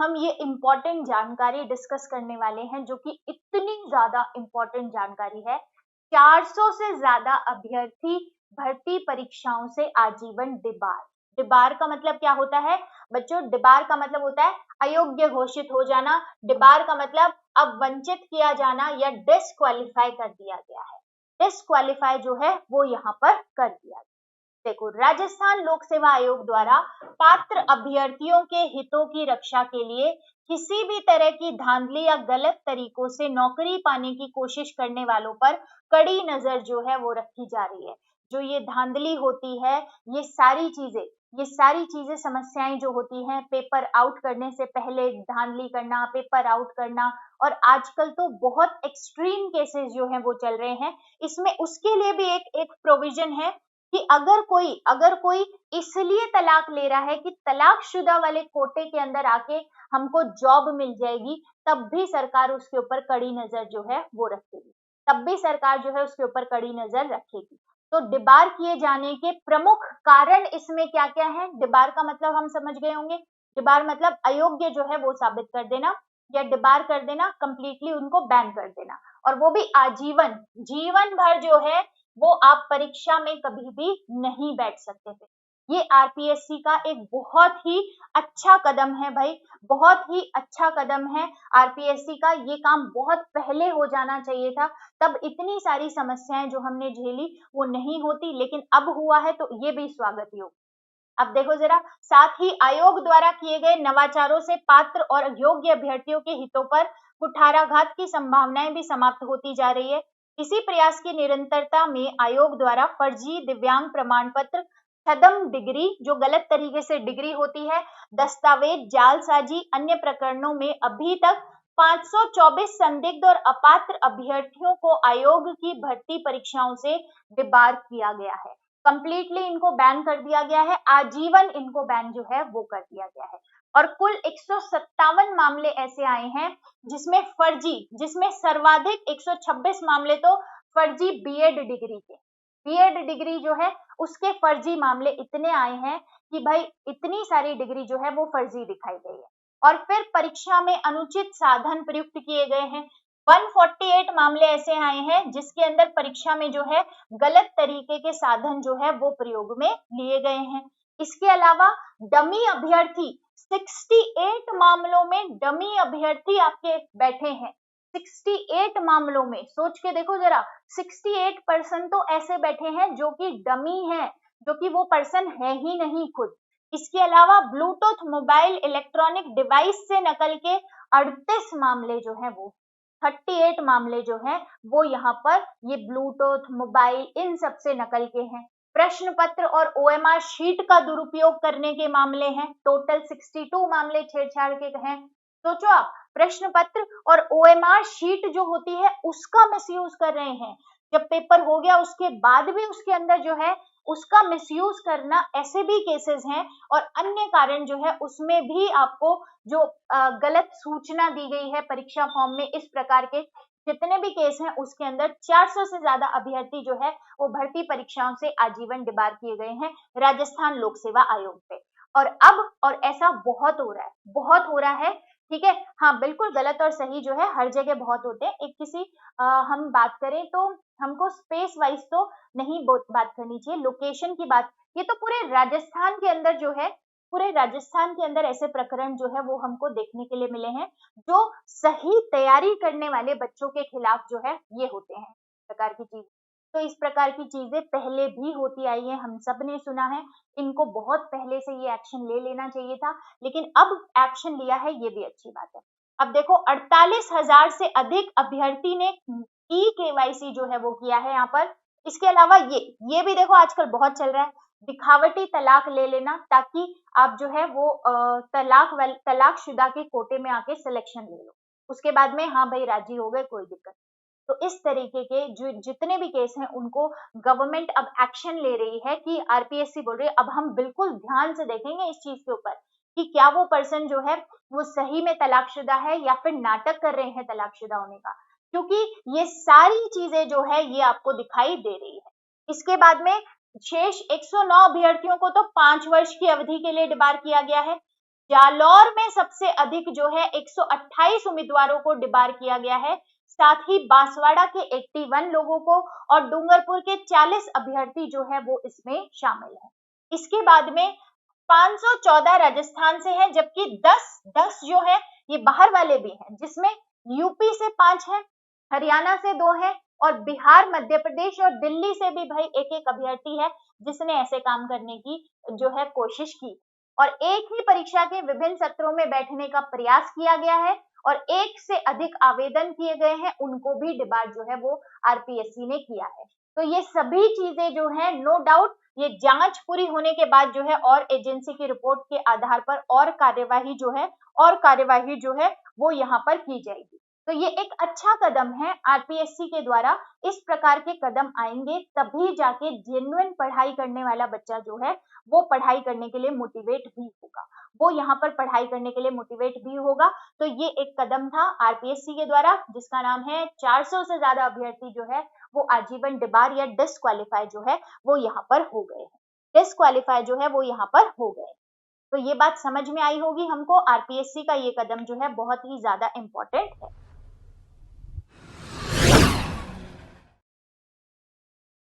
हम ये इम्पोर्टेंट जानकारी डिस्कस करने वाले हैं, जो कि इतनी ज्यादा इम्पोर्टेंट जानकारी है। 400 से ज्यादा अभ्यर्थी भर्ती परीक्षाओं से आजीवन डिबार। डिबार का मतलब क्या होता है बच्चों? डिबार का मतलब होता है अयोग्य घोषित हो जाना। डिबार का मतलब अब वंचित किया जाना या डिस्क्वालीफाई कर दिया गया है। डिस्क्वालीफाई जो है वो यहाँ पर कर दिया गया। देखो, राजस्थान लोक सेवा आयोग द्वारा पात्र अभ्यर्थियों के हितों की रक्षा के लिए किसी भी तरह की धांधली या गलत तरीकों से नौकरी पाने की कोशिश करने वालों पर कड़ी नजर जो है वो रखी जा रही है। जो ये धांधली होती है, ये सारी चीजें समस्याएं जो होती हैं, पेपर आउट करने से पहले धांधली करना, पेपर आउट करना, और आजकल तो बहुत एक्सट्रीम केसेस जो हैं वो चल रहे हैं। इसमें उसके लिए भी एक प्रोविजन है कि अगर कोई इसलिए तलाक ले रहा है कि तलाकशुदा वाले कोटे के अंदर आके हमको जॉब मिल जाएगी, तब भी सरकार उसके ऊपर कड़ी नजर जो है वो रखेगी। तो डिबार किए जाने के प्रमुख कारण इसमें क्या क्या है? डिबार का मतलब हम समझ गए होंगे। डिबार मतलब अयोग्य जो है वो साबित कर देना, या डिबार कर देना, कंप्लीटली उनको बैन कर देना, और वो भी आजीवन, जीवन भर जो है वो आप परीक्षा में कभी भी नहीं बैठ सकते थे। ये आरपीएससी का एक बहुत ही अच्छा कदम है भाई, बहुत ही अच्छा कदम है आरपीएससी का। ये काम बहुत पहले हो जाना चाहिए था, तब इतनी सारी समस्याएं जो हमने झेली वो नहीं होती, लेकिन अब हुआ है तो ये भी स्वागत योग्य। अब देखो जरा, साथ ही आयोग द्वारा किए गए नवाचारों से पात्र और योग्य अभ्यर्थियों के हितों पर कुठाराघात की संभावनाएं भी समाप्त होती जा रही है। इसी प्रयास की निरंतरता में आयोग द्वारा फर्जी दिव्यांग प्रमाण पत्र, छद्म डिग्री, जो गलत तरीके से डिग्री होती है, दस्तावेज जालसाजी, अन्य प्रकरणों में अभी तक 524 संदिग्ध और अपात्र अभ्यर्थियों को आयोग की भर्ती परीक्षाओं से डिबार किया गया है। कंप्लीटली इनको बैन कर दिया गया है, आजीवन इनको बैन जो है वो कर दिया गया है। और कुल 157 मामले ऐसे आए हैं जिसमें सर्वाधिक 126 मामले तो फर्जी बीएड डिग्री के, बीएड डिग्री जो है उसके फर्जी मामले इतने आए हैं कि भाई इतनी सारी डिग्री जो है वो फर्जी दिखाई गई है। और फिर परीक्षा में अनुचित साधन प्रयुक्त किए गए हैं। 148 मामले ऐसे आए हैं जिसके अंदर परीक्षा में जो है गलत तरीके के साधन जो है वो प्रयोग में लिए गए हैं। इसके अलावा डमी अभ्यर्थी, 68 मामलों में डमी अभ्यर्थी आपके बैठे हैं। 68 मामलों में सोच के देखो जरा, 68% तो ऐसे बैठे हैं जो कि डमी है, जो कि वो पर्सन है ही नहीं खुद। इसके अलावा ब्लूटूथ मोबाइल इलेक्ट्रॉनिक डिवाइस से नकल के 38 मामले जो हैं वो 38 मामले जो हैं वो यहाँ पर ये ब्लूटूथ मोबाइल इन सब से नकल के हैं। प्रश्न पत्र और ओएमआर शीट का दुरुपयोग करने के मामले हैं। टोटल 62 मामले छेड़छाड़ के हैं। सोचो आप, प्रश्न पत्र और ओएमआर शीट जो होती है उसका मिसयूज कर रहे हैं। जब पेपर हो गया उसके बाद भी उसके अंदर जो है उसका मिसयूज करना, ऐसे भी केसेस हैं। और अन्य कारण जो है उसमें भी आपको जो गलत सूचना दी गई है परीक्षा फॉर्म में, इस प्रकार के जितने भी केस हैं उसके अंदर 400 से ज्यादा अभ्यर्थी जो है वो भर्ती परीक्षाओं से आजीवन डिबार किए गए हैं राजस्थान लोक सेवा आयोग पे। और ऐसा बहुत हो रहा है। ठीक है, हाँ बिल्कुल, गलत और सही जो है हर जगह बहुत होते हैं। हम बात करें तो हमको स्पेस वाइज तो नहीं बात करनी चाहिए, लोकेशन की बात। ये तो पूरे राजस्थान के अंदर जो है, पूरे राजस्थान के अंदर ऐसे प्रकरण जो है वो हमको देखने के लिए मिले हैं, जो सही तैयारी करने वाले बच्चों के खिलाफ जो है ये होते हैं प्रकार की चीज। तो इस प्रकार की चीजें पहले भी होती आई है, हम सब ने सुना है। इनको बहुत पहले से ये एक्शन ले लेना चाहिए था, लेकिन अब एक्शन लिया है, ये भी अच्छी बात है। अब देखो, 48,000 से अधिक अभ्यर्थी ने ई केवाईसी जो है वो किया है यहाँ पर। इसके अलावा ये भी देखो आजकल बहुत चल रहा है, दिखावटी तलाक ले लेना, ताकि आप जो है वो तलाकशुदा के कोटे में आके सिलेक्शन ले लो। उसके बाद में हाँ भाई राजी हो गए, कोई दिक्कत। तो इस तरीके के जो जितने भी केस हैं उनको गवर्नमेंट अब एक्शन ले रही है कि आरपीएससी बोल रही है अब हम बिल्कुल ध्यान से देखेंगे इस चीज के ऊपर कि क्या वो पर्सन जो है वो सही में तलाकशुदा है या फिर नाटक कर रहे हैं तलाकशुदा होने का, क्योंकि ये सारी चीजें जो है ये आपको दिखाई दे रही है। इसके बाद में शेष 109 अभ्यर्थियों को तो 5 वर्ष की अवधि के लिए डिबार किया गया है। जालौर में सबसे अधिक जो है 128 उम्मीदवारों को डिबार किया गया है, साथ ही बांसवाड़ा के 81 लोगों को और डूंगरपुर के 40 अभ्यर्थी जो है वो इसमें शामिल है। इसके बाद में 514 राजस्थान से हैं, जबकि 10 जो है ये बाहर वाले भी हैं, जिसमें यूपी से 5 है, हरियाणा से 2 है और बिहार, मध्य प्रदेश और दिल्ली से भी भाई एक एक अभ्यर्थी है जिसने ऐसे काम करने की जो है कोशिश की और एक ही परीक्षा के विभिन्न सत्रों में बैठने का प्रयास किया गया है और एक से अधिक आवेदन किए गए हैं, उनको भी डिबार जो है वो आरपीएससी ने किया है। तो ये सभी चीजें जो है नो डाउट ये जांच पूरी होने के बाद जो है और एजेंसी की रिपोर्ट के आधार पर और कार्यवाही जो है वो यहाँ पर की जाएगी। तो ये एक अच्छा कदम है आरपीएससी के द्वारा, इस प्रकार के कदम आएंगे तभी जाके जेन्युइन पढ़ाई करने वाला बच्चा जो है वो पढ़ाई करने के लिए मोटिवेट भी होगा, वो यहाँ पर पढ़ाई करने के लिए मोटिवेट भी होगा। तो ये एक कदम था आरपीएससी के द्वारा जिसका नाम है 400 से ज्यादा अभ्यर्थी जो है वो आजीवन डिबार या डिस्क्वालीफाई जो है वो यहाँ पर हो गए हैं, डिस्क्वालीफाई जो है वो यहाँ पर हो गए। तो ये बात समझ में आई होगी हमको, आरपीएससी का ये कदम जो है बहुत ही ज्यादा इंपॉर्टेंट है।